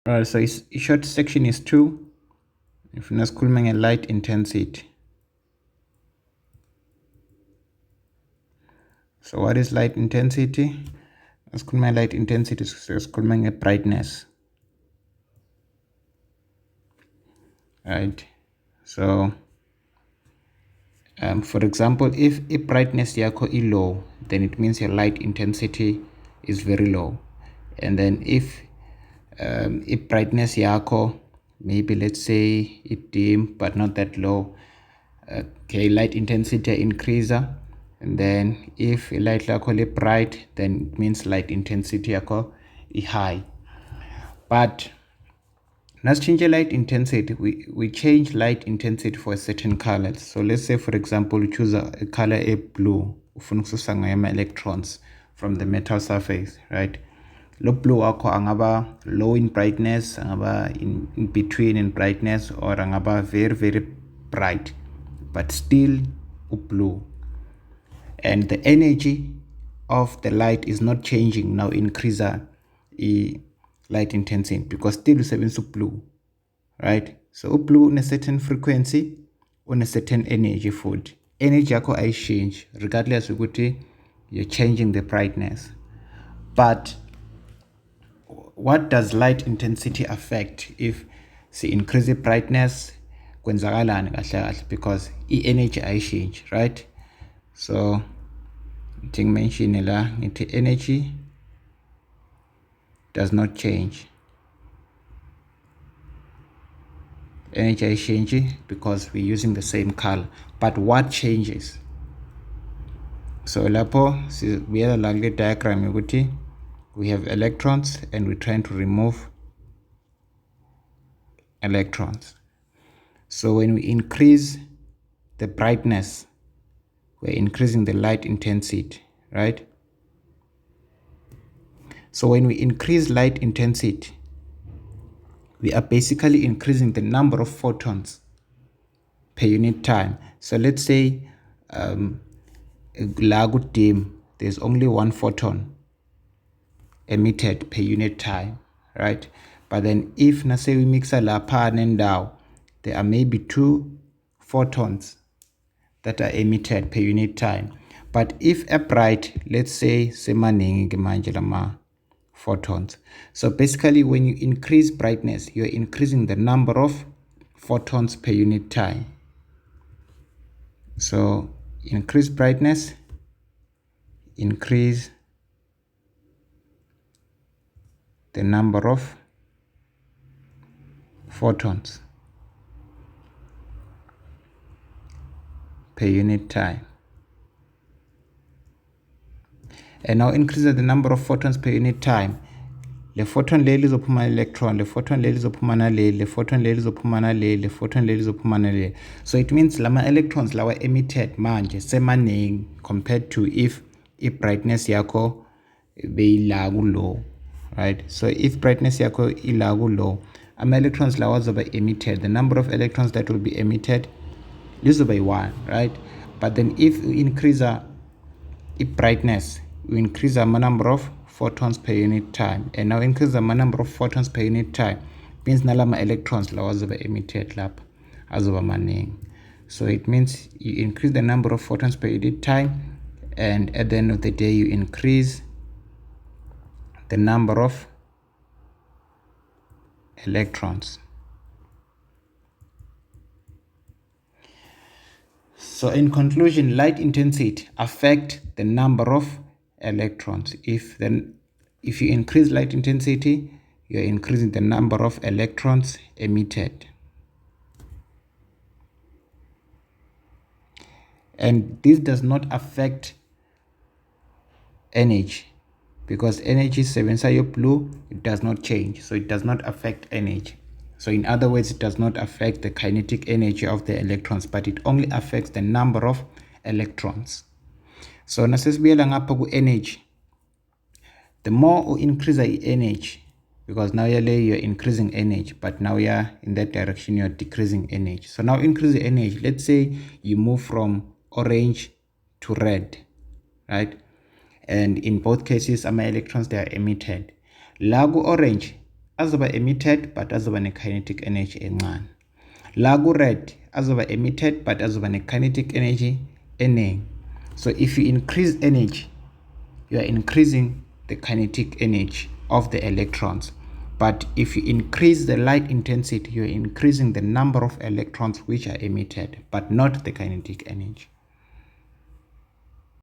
Alright, so short section is 2. If nasikhuluma light intensity. So what is light intensity? Nasikhuluma light intensity, nasikhuluma brightness. Right. So for example, if brightness yako is low, then it means your light intensity is very low. And then if brightness yako, maybe let's say it dim but not that low, okay, light intensity increaser. And then if light yako is bright, then it means light intensity yako is high. But let's change the light intensity. We change light intensity for a certain color. So let's say, for example, we choose a color A blue, electrons from the metal surface, right? Low blue angaba low in brightness, angaba in between in brightness, or angaba very, very bright, but still blue. And the energy of the light is not changing now, increaser light intensity, because still it's blue, right? So blue on a certain frequency, on a certain energy food. Energy yako I change regardless of what you're changing the brightness. But what does light intensity affect if see increase the brightness? Kwenzakalani kahle kahle, because energy I change, right? So thing mention la energy does not change. Energy is changing because we're using the same color. But what changes? So lapo we have a Lange diagram. We have electrons and we're trying to remove electrons. So when we increase the brightness, we're increasing the light intensity, right? So when we increase light intensity, we are basically increasing the number of photons per unit time. So let's say dim, there's only one photon emitted per unit time, right? But then if na say we mix a lapha and down, there are maybe 2 photons that are emitted per unit time. But if a bright, let's say semaningi photons. So basically when you increase brightness, you're increasing the number of photons per unit time. So increase brightness, increase the number of photons per unit time. And now increase the number of photons per unit time. Le photon leli lizophuma electron, le photon leli lizophuma naleli, le photon leli lizophuma naleli, le photon leli lizophuma naleli. So it means lama electrons lawa emitted manje semaningi compared to if brightness yako beyilaku low, right? So if brightness yako ilaku low, electrons lawa zoba emitted, the number of electrons that will be emitted this will be 1, right? But then if you increase brightness, you increase the number of photons per unit time, and now increase the number of photons per unit time means nalama electrons lawa zoba emitted lapha azoba maningi. So it means you increase the number of photons per unit time, and at the end of the day you increase the number of electrons. So in conclusion, light intensity affect the number of electrons. If you increase light intensity, you're increasing the number of electrons emitted. And this does not affect energy, because energy sevensayo blue, it does not change, so it does not affect energy. So in other words, it does not affect the kinetic energy of the electrons, but it only affects the number of electrons. So nasesibuyela ngapha ku energy, the more you increase the energy, because now you're increasing energy, but now you're in that direction, you're decreasing energy. So now increase the energy. Let's say you move from orange to red, right? And in both cases, electrons, they are emitted. Lagu orange, azoba emitted but azoba ne-kinetic energy encane. La ku-red azoba emitted but azoba ne-kinetic energy eningi. So if you increase energy, you are increasing the kinetic energy of the electrons. But if you increase the light intensity, you are increasing the number of electrons which are emitted, but not the kinetic energy.